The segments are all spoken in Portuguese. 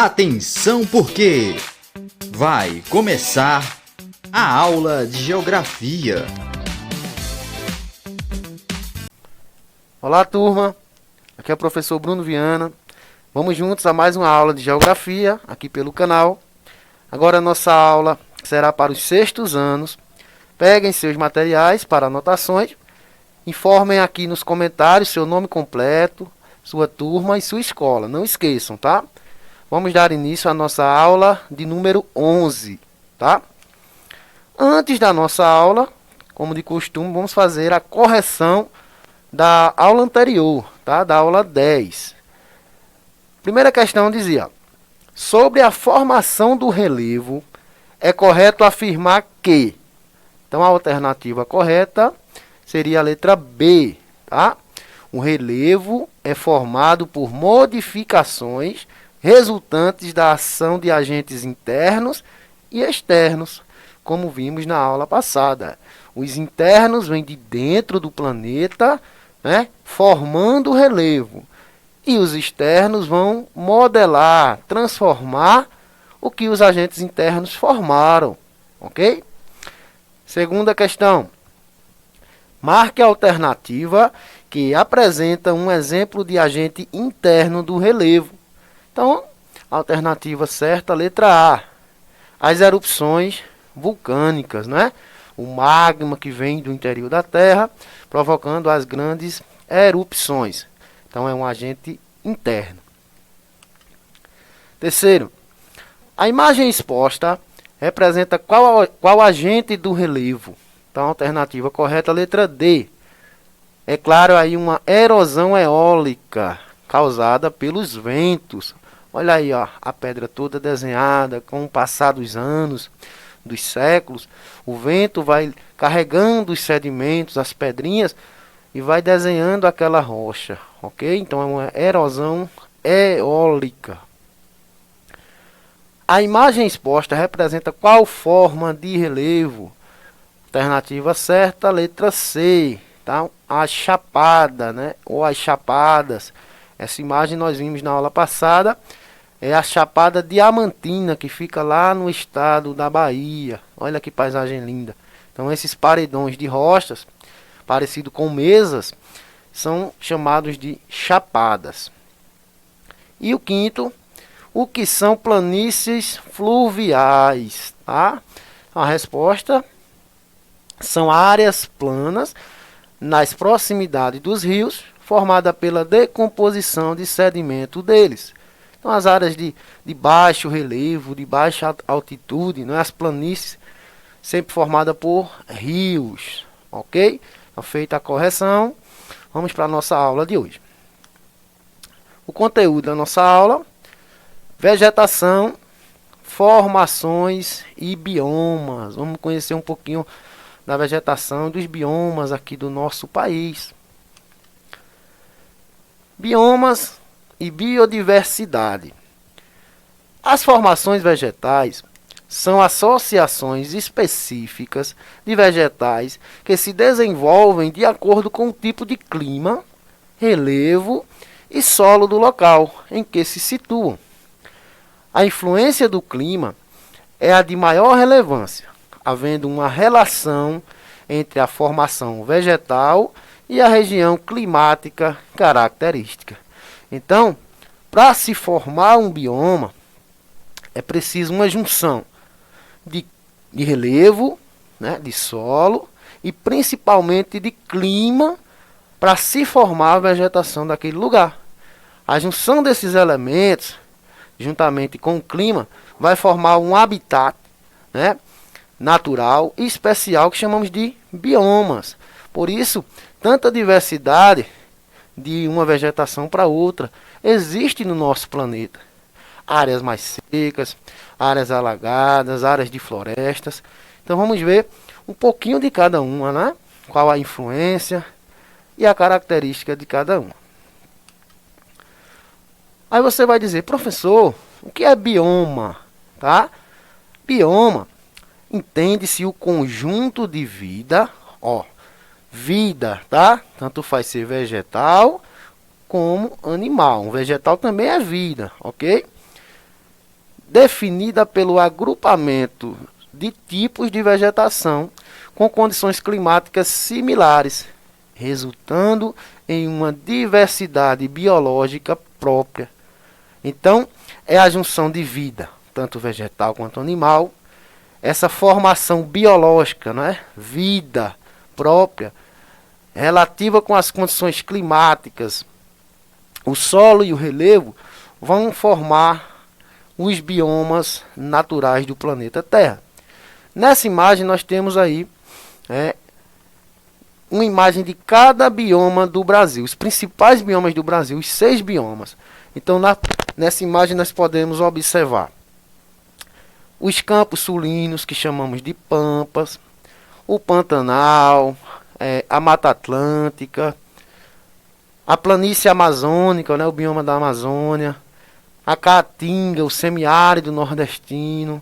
Atenção porque vai começar a aula de Geografia. Olá, turma. Aqui é o professor Bruno Viana. Vamos juntos a mais uma aula de Geografia aqui pelo canal. Agora a nossa aula será para os sextos anos. Peguem seus materiais para anotações. Informem aqui nos comentários seu nome completo, sua turma e sua escola. Não esqueçam, tá? Vamos dar início à nossa aula de número 11, tá? Antes da nossa aula, como de costume, vamos fazer a correção da aula anterior, tá? Da aula 10. Primeira questão dizia: sobre a formação do relevo, é correto afirmar que... Então, a alternativa correta seria a letra B, tá? O relevo é formado por modificações resultantes da ação de agentes internos e externos, como vimos na aula passada. Os internos vêm de dentro do planeta, né, formando o relevo. E os externos vão modelar, transformar o que os agentes internos formaram. Ok? Segunda questão. Marque a alternativa que apresenta um exemplo de agente interno do relevo. Então, a alternativa certa, letra A. As erupções vulcânicas, né? O magma que vem do interior da Terra, provocando as grandes erupções. Então, é um agente interno. Terceiro, a imagem exposta representa qual agente do relevo? Então, a alternativa correta, letra D. É claro, aí uma erosão eólica causada pelos ventos. Olha aí, ó, a pedra toda desenhada com o passar dos anos, dos séculos. O vento vai carregando os sedimentos, as pedrinhas, e vai desenhando aquela rocha, ok? Então é uma erosão eólica. A imagem exposta representa qual forma de relevo? Alternativa certa, letra C, tá? A chapada, né? Ou as chapadas. Essa imagem nós vimos na aula passada. É a Chapada Diamantina, que fica lá no estado da Bahia. Olha que paisagem linda. Então esses paredões de rochas, parecido com mesas, são chamados de chapadas. E o quinto, o que são planícies fluviais? Tá? A resposta são áreas planas nas proximidades dos rios, formada pela decomposição de sedimento deles. Então, as áreas de baixo relevo, de baixa altitude, né? As planícies, sempre formadas por rios, ok? Então, feita a correção, vamos para a nossa aula de hoje. O conteúdo da nossa aula: vegetação, formações e biomas. Vamos conhecer um pouquinho da vegetação e dos biomas aqui do nosso país. Biomas e biodiversidade. As formações vegetais são associações específicas de vegetais que se desenvolvem de acordo com o tipo de clima, relevo e solo do local em que se situam. A influência do clima é a de maior relevância, havendo uma relação entre a formação vegetal e a região climática característica. Então, para se formar um bioma, é preciso uma junção de relevo, né, de solo e principalmente de clima para se formar a vegetação daquele lugar. A junção desses elementos, juntamente com o clima, vai formar um habitat, né, natural e especial que chamamos de biomas. Por isso, tanta diversidade de uma vegetação para outra existe no nosso planeta. Áreas mais secas, áreas alagadas, áreas de florestas. Então vamos ver um pouquinho de cada uma, né? Qual a influência e a característica de cada uma. Aí você vai dizer: professor, o que é bioma? Tá? Bioma, entende-se o conjunto de vida, ó, vida, tá? Tanto faz ser vegetal como animal. Um vegetal também é vida, ok? definida pelo agrupamento de tipos de vegetação com condições climáticas similares, resultando em uma diversidade biológica própria. Então, é a junção de vida, tanto vegetal quanto animal, essa formação biológica, não é? Vida própria, relativa com as condições climáticas, o solo e o relevo vão formar os biomas naturais do planeta Terra. Nessa imagem nós temos aí uma imagem de cada bioma do Brasil, os principais biomas do Brasil, os 6 biomas. Então nessa imagem nós podemos observar os campos sulinos, que chamamos de pampas, o Pantanal, a Mata Atlântica, a planície amazônica, né, o bioma da Amazônia, a Caatinga, o semiárido nordestino,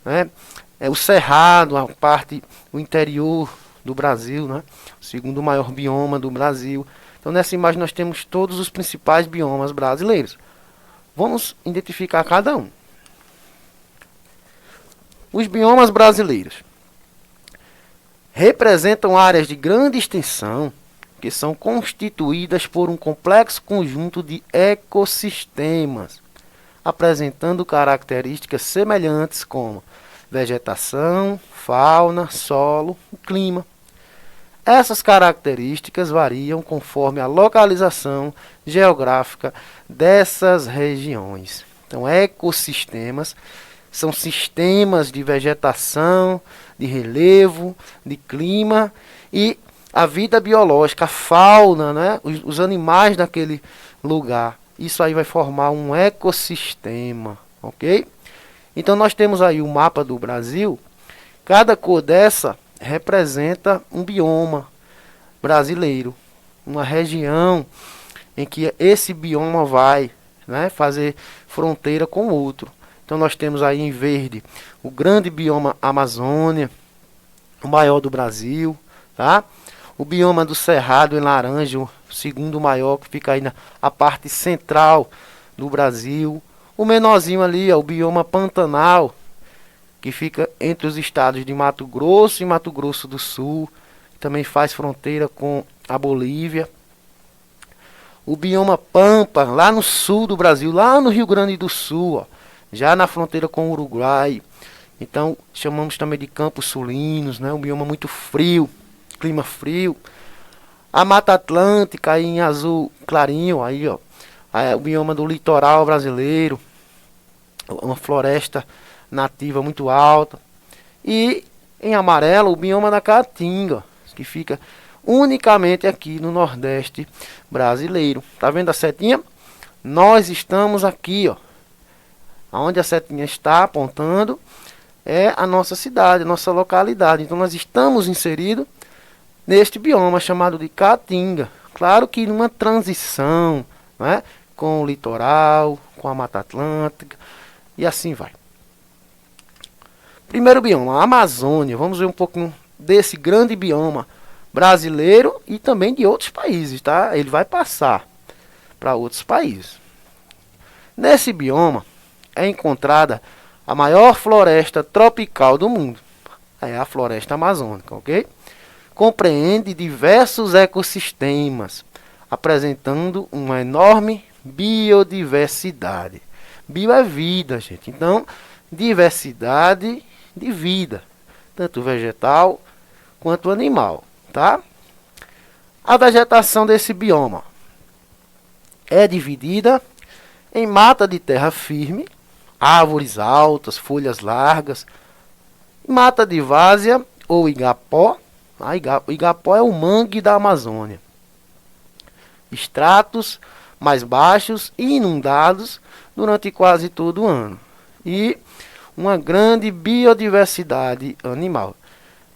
né, o Cerrado, o interior do Brasil, né, o segundo maior bioma do Brasil. Então nessa imagem nós temos todos os principais biomas brasileiros. Vamos identificar cada um. Os biomas brasileiros representam áreas de grande extensão que são constituídas por um complexo conjunto de ecossistemas, apresentando características semelhantes como vegetação, fauna, solo, clima. Essas características variam conforme a localização geográfica dessas regiões. Então, ecossistemas são sistemas de vegetação, de relevo, de clima e a vida biológica, a fauna, né? Os animais daquele lugar. Isso aí vai formar um ecossistema, ok? Então nós temos aí o mapa do Brasil. Cada cor dessa representa um bioma brasileiro, uma região em que esse bioma vai, né, fazer fronteira com outro. Então nós temos aí em verde o grande bioma Amazônia, o maior do Brasil, tá? O bioma do Cerrado em laranja, o segundo maior, que fica aí na parte central do Brasil. O menorzinho ali é o bioma Pantanal, que fica entre os estados de Mato Grosso e Mato Grosso do Sul, que também faz fronteira com a Bolívia. O bioma Pampa, lá no sul do Brasil, lá no Rio Grande do Sul, ó, já na fronteira com o Uruguai. Então, chamamos também de campos sulinos, né? Um bioma muito frio, clima frio. A Mata Atlântica aí em azul clarinho, aí, ó, o bioma do litoral brasileiro, uma floresta nativa muito alta. E em amarelo o bioma da Caatinga, que fica unicamente aqui no Nordeste brasileiro. Tá vendo a setinha? Nós estamos aqui, ó. Onde a setinha está apontando é a nossa cidade, a nossa localidade. Então nós estamos inseridos neste bioma chamado de Caatinga. Claro que numa transição, né, com o litoral, com a Mata Atlântica e assim vai. Primeiro bioma, a Amazônia. Vamos ver um pouquinho desse grande bioma brasileiro e também de outros países, tá? Ele vai passar para outros países. Nesse bioma é encontrada a maior floresta tropical do mundo. É a floresta amazônica, ok? Compreende diversos ecossistemas, apresentando uma enorme biodiversidade. Bio é vida, gente. Então, diversidade de vida, tanto vegetal quanto animal, tá? A vegetação desse bioma é dividida em mata de terra firme, árvores altas, folhas largas, mata de várzea ou igapó. Igapó é o mangue da Amazônia. Estratos mais baixos e inundados durante quase todo o ano. E uma grande biodiversidade animal.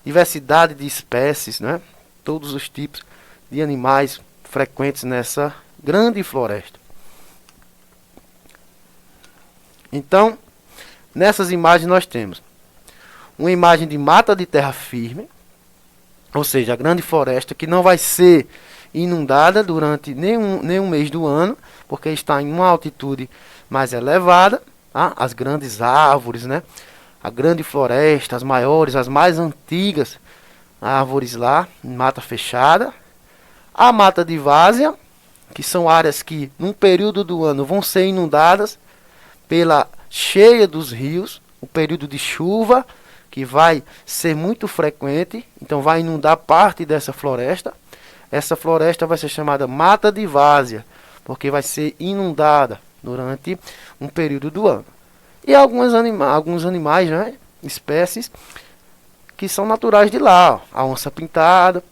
Diversidade de espécies, né? Todos os tipos de animais frequentes nessa grande floresta. Então, nessas imagens nós temos uma imagem de mata de terra firme, ou seja, a grande floresta que não vai ser inundada durante nenhum mês do ano, porque está em uma altitude mais elevada. tá? As grandes árvores, né? A grande floresta, as maiores, as mais antigas árvores lá, em mata fechada. A mata de várzea, que são áreas que num período do ano vão ser inundadas pela cheia dos rios, o período de chuva, que vai ser muito frequente, então vai inundar parte dessa floresta. Essa floresta vai ser chamada mata de várzea, porque vai ser inundada durante um período do ano. E alguns animais, né, espécies que são naturais de lá, ó. A onça pintada,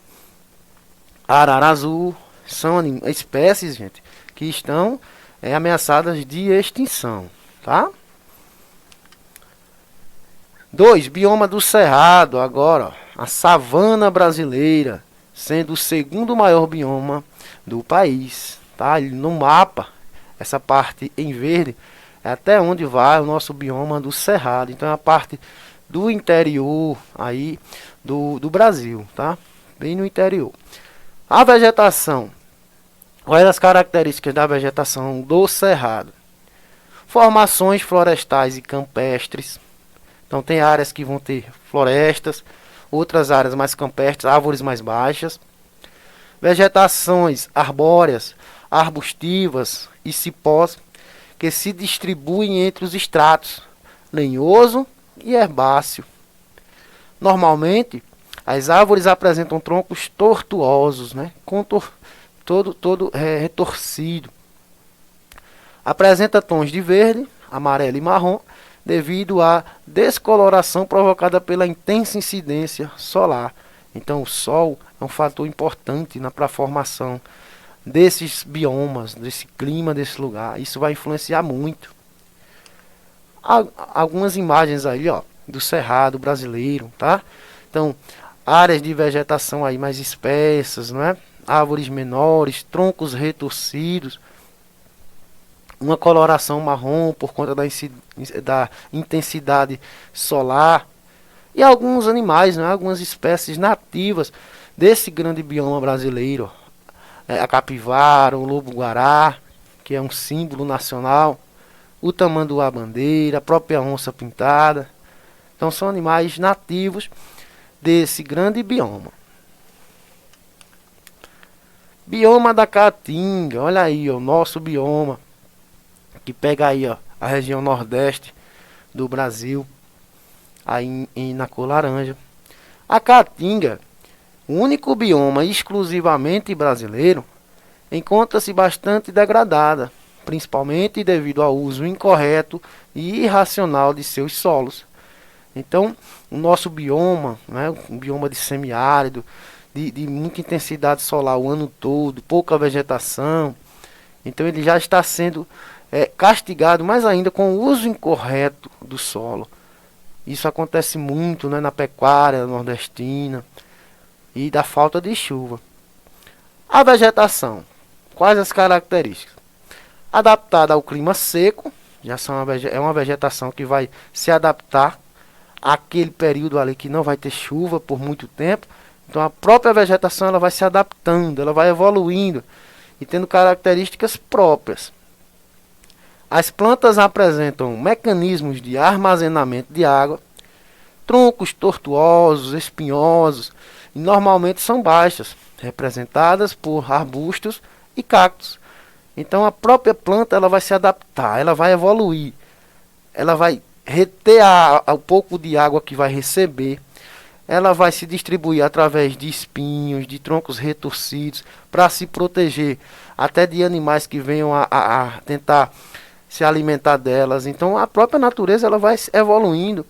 a arara azul, são espécies, gente, que estão ameaçadas de extinção, tá? 2. Bioma do Cerrado, agora, ó, a savana brasileira, sendo o segundo maior bioma do país, tá? No mapa, essa parte em verde é até onde vai o nosso bioma do Cerrado. Então é a parte do interior aí do Brasil, tá? Bem no interior. A vegetação. Olha as características da vegetação do Cerrado. Formações florestais e campestres. Então tem áreas que vão ter florestas, outras áreas mais campestres, árvores mais baixas. Vegetações arbóreas, arbustivas e cipós que se distribuem entre os estratos lenhoso e herbáceo. Normalmente, as árvores apresentam troncos tortuosos, né? Todo retorcido. Apresenta tons de verde, amarelo e marrom, devido à descoloração provocada pela intensa incidência solar. Então o sol é um fator importante para a formação desses biomas, desse clima desse lugar. Isso vai influenciar muito. Algumas imagens aí, ó, do cerrado brasileiro, tá? Então, áreas de vegetação aí mais espessas, não é? Árvores menores, troncos retorcidos, uma coloração marrom por conta da intensidade solar. E alguns animais, né? Algumas espécies nativas desse grande bioma brasileiro. A capivara, o lobo-guará, que é um símbolo nacional, o tamanduá-bandeira, a própria onça pintada. Então são animais nativos desse grande bioma. Bioma da Caatinga, olha aí, ó, o nosso bioma, que pega aí, ó, a região nordeste do Brasil, aí na cor laranja. A Caatinga, o único bioma exclusivamente brasileiro, encontra-se bastante degradada, principalmente devido ao uso incorreto e irracional de seus solos. Então, o nosso bioma, né, um bioma de semiárido, de muita intensidade solar o ano todo, pouca vegetação, então ele já está sendo castigado mais ainda com o uso incorreto do solo. Isso acontece muito, né, na pecuária nordestina e da falta de chuva. A vegetação. Quais as características? Adaptada ao clima seco, é uma vegetação que vai se adaptar àquele período ali que não vai ter chuva por muito tempo. Então a própria vegetação ela vai se adaptando, ela vai evoluindo e tendo características próprias. As plantas apresentam mecanismos de armazenamento de água, troncos tortuosos, espinhosos, e normalmente são baixas, representadas por arbustos e cactos. Então a própria planta ela vai se adaptar, ela vai evoluir, ela vai reter o pouco de água que vai receber, ela vai se distribuir através de espinhos, de troncos retorcidos, para se proteger até de animais que venham a tentar se alimentar delas. Então a própria natureza ela vai evoluindo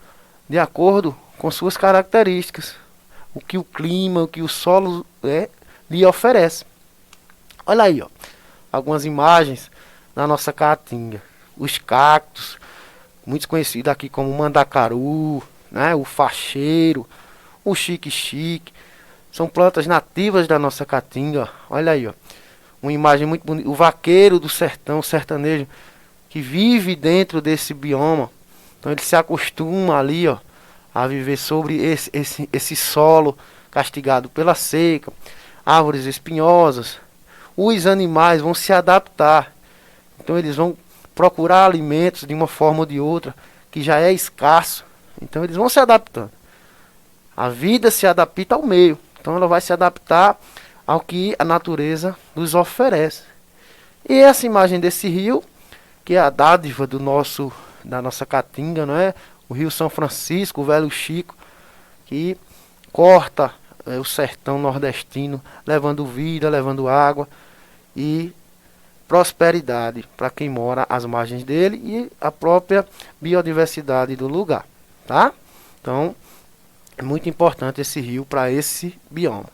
de acordo com suas características, o que o clima, o que o solo lhe oferece. Olha aí, ó, algumas imagens da nossa caatinga. Os cactos, muitos conhecidos aqui como mandacaru, né, o facheiro, o xique-xique, são plantas nativas da nossa caatinga. Olha aí, ó, uma imagem muito bonita. O vaqueiro do sertão, o sertanejo, que vive dentro desse bioma. Então ele se acostuma ali, ó, a viver sobre esse solo castigado pela seca, árvores espinhosas. Os animais vão se adaptar. Então eles vão procurar alimentos de uma forma ou de outra, que já é escasso. Então eles vão se adaptando. A vida se adapta ao meio. Então ela vai se adaptar ao que a natureza nos oferece. E essa imagem desse rio, que é a dádiva da nossa caatinga, não é? O Rio São Francisco, o Velho Chico, que corta o sertão nordestino, levando vida, levando água e prosperidade para quem mora às margens dele e a própria biodiversidade do lugar, tá? Então, é muito importante esse rio para esse bioma.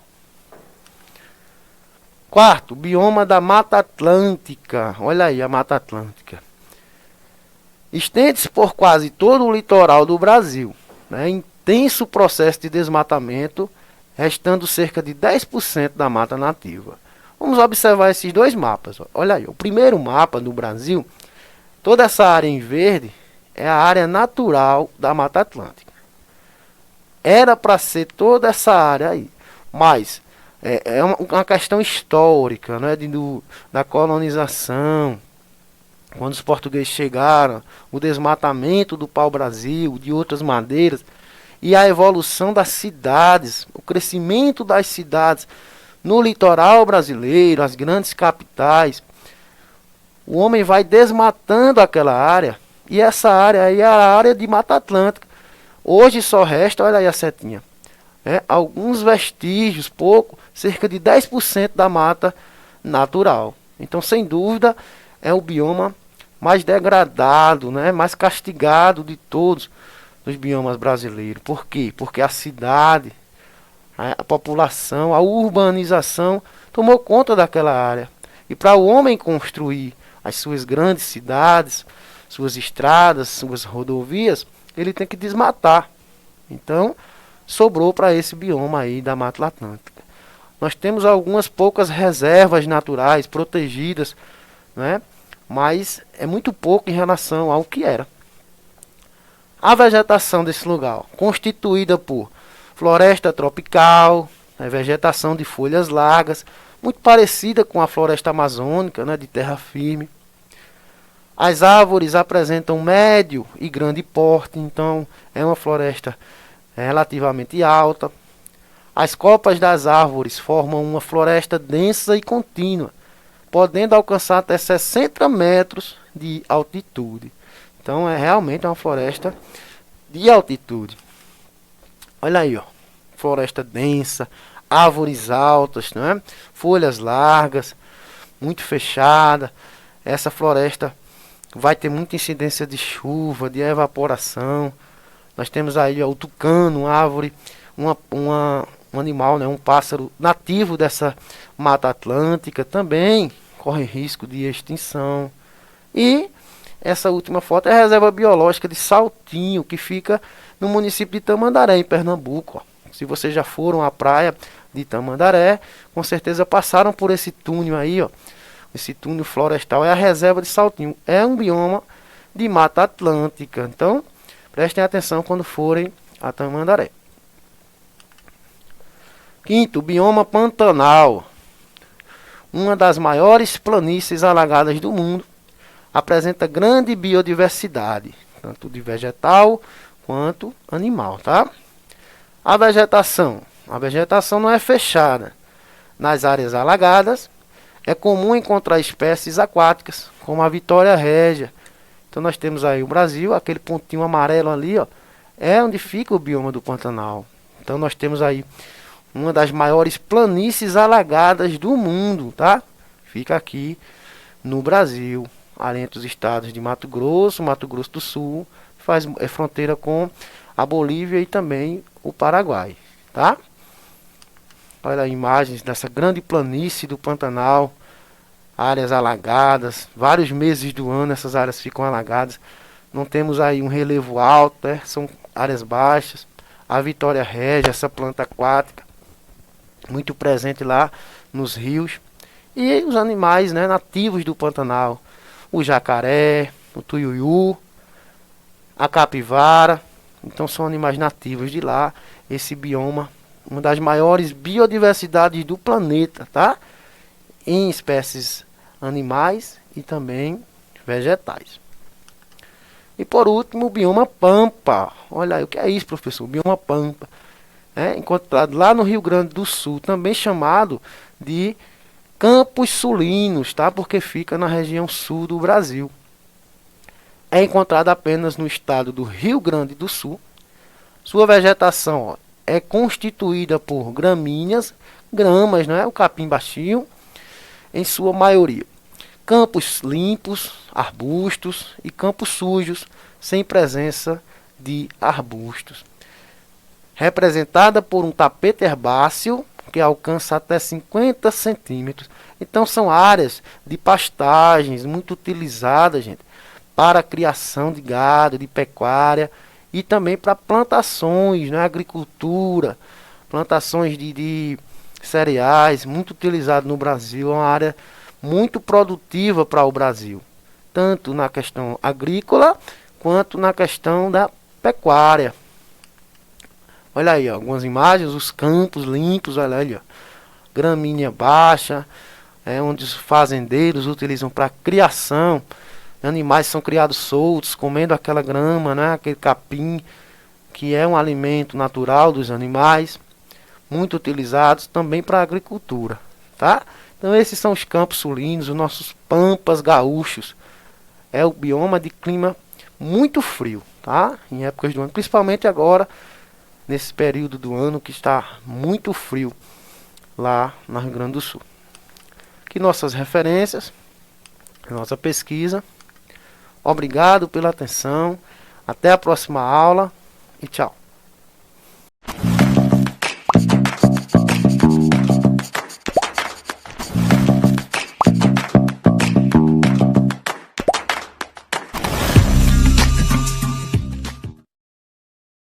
Quarto, bioma da Mata Atlântica. Olha aí a Mata Atlântica. Estende-se por quase todo o litoral do Brasil, né? Intenso processo de desmatamento, restando cerca de 10% da mata nativa. Vamos observar esses dois mapas. Olha aí, o primeiro mapa do Brasil, toda essa área em verde é a área natural da Mata Atlântica. Era para ser toda essa área aí, mas é uma questão histórica, né, da colonização, quando os portugueses chegaram, o desmatamento do pau-brasil, de outras madeiras, e a evolução das cidades, o crescimento das cidades no litoral brasileiro, as grandes capitais. O homem vai desmatando aquela área, e essa área aí é a área de Mata Atlântica. Hoje só resta, olha aí a setinha, alguns vestígios, pouco, cerca de 10% da mata natural. Então, sem dúvida, é o bioma mais degradado, né, mais castigado de todos os biomas brasileiros. Por quê? Porque a cidade, a população, a urbanização tomou conta daquela área. E para o homem construir as suas grandes cidades, suas estradas, suas rodovias, ele tem que desmatar. Então, sobrou para esse bioma aí da Mata Atlântica. Nós temos algumas poucas reservas naturais protegidas, né? Mas é muito pouco em relação ao que era. A vegetação desse lugar, constituída por floresta tropical, vegetação de folhas largas, muito parecida com a floresta amazônica, né, de terra firme. As árvores apresentam médio e grande porte, então é uma floresta relativamente alta. As copas das árvores formam uma floresta densa e contínua, podendo alcançar até 60 metros de altitude. Então é realmente uma floresta de altitude. Olha aí, ó, floresta densa, árvores altas, né? Folhas largas, muito fechada. Essa floresta vai ter muita incidência de chuva, de evaporação. Nós temos aí, ó, o tucano, uma árvore, um animal, né, um pássaro nativo dessa Mata Atlântica, também corre risco de extinção. E essa última foto é a reserva biológica de Saltinho, que fica no município de Tamandaré, em Pernambuco. Ó. Se vocês já foram à praia de Tamandaré, com certeza passaram por esse túnel aí, ó. Esse túnel florestal é a reserva de Saltinho. É um bioma de Mata Atlântica. Então, prestem atenção quando forem a Tamandaré. Quinto, bioma Pantanal. Uma das maiores planícies alagadas do mundo. Apresenta grande biodiversidade, tanto de vegetal quanto animal, tá? A vegetação não é fechada. Nas áreas alagadas, é comum encontrar espécies aquáticas, como a Vitória régia. Então nós temos aí o Brasil, aquele pontinho amarelo ali, ó, é onde fica o bioma do Pantanal. Então nós temos aí uma das maiores planícies alagadas do mundo, tá? Fica aqui no Brasil, ali entre os estados de Mato Grosso do Sul, é fronteira com a Bolívia e também o Paraguai, tá? Olha aí, imagens dessa grande planície do Pantanal, áreas alagadas, vários meses do ano essas áreas ficam alagadas. Não temos aí um relevo alto, né? São áreas baixas. A Vitória régia, essa planta aquática, muito presente lá nos rios. E os animais, né, nativos do Pantanal, o jacaré, o tuiuiu, a capivara. Então são animais nativos de lá. Esse bioma, uma das maiores biodiversidades do planeta, tá? Em espécies animais e também vegetais. E por último, o bioma pampa. Olha aí, o que é isso, professor? O bioma pampa é encontrado lá no Rio Grande do Sul, também chamado de Campos Sulinos, tá? Porque fica na região sul do Brasil. É encontrado apenas no estado do Rio Grande do Sul. Sua vegetação, ó, é constituída por gramíneas, gramas, né? O capim baixinho, em sua maioria. Campos limpos, arbustos e campos sujos, sem presença de arbustos. Representada por um tapete herbáceo que alcança até 50 centímetros. Então são áreas de pastagens muito utilizadas, gente, para a criação de gado, de pecuária e também para plantações, né, agricultura, plantações de cereais, muito utilizado no Brasil. É uma área muito produtiva para o Brasil, tanto na questão agrícola quanto na questão da pecuária. Olha aí, ó, algumas imagens, os campos limpos, olha aí, ó, gramínea baixa, onde os fazendeiros utilizam para criação. Animais são criados soltos, comendo aquela grama, né, aquele capim, que é um alimento natural dos animais, muito utilizados também para a agricultura, tá? Então esses são os campos sulinos, os nossos pampas gaúchos. É o bioma de clima muito frio, tá? Em épocas do ano, principalmente agora, nesse período do ano que está muito frio lá no Rio Grande do Sul. Aqui nossas referências, nossa pesquisa. Obrigado pela atenção. Até a próxima aula e tchau.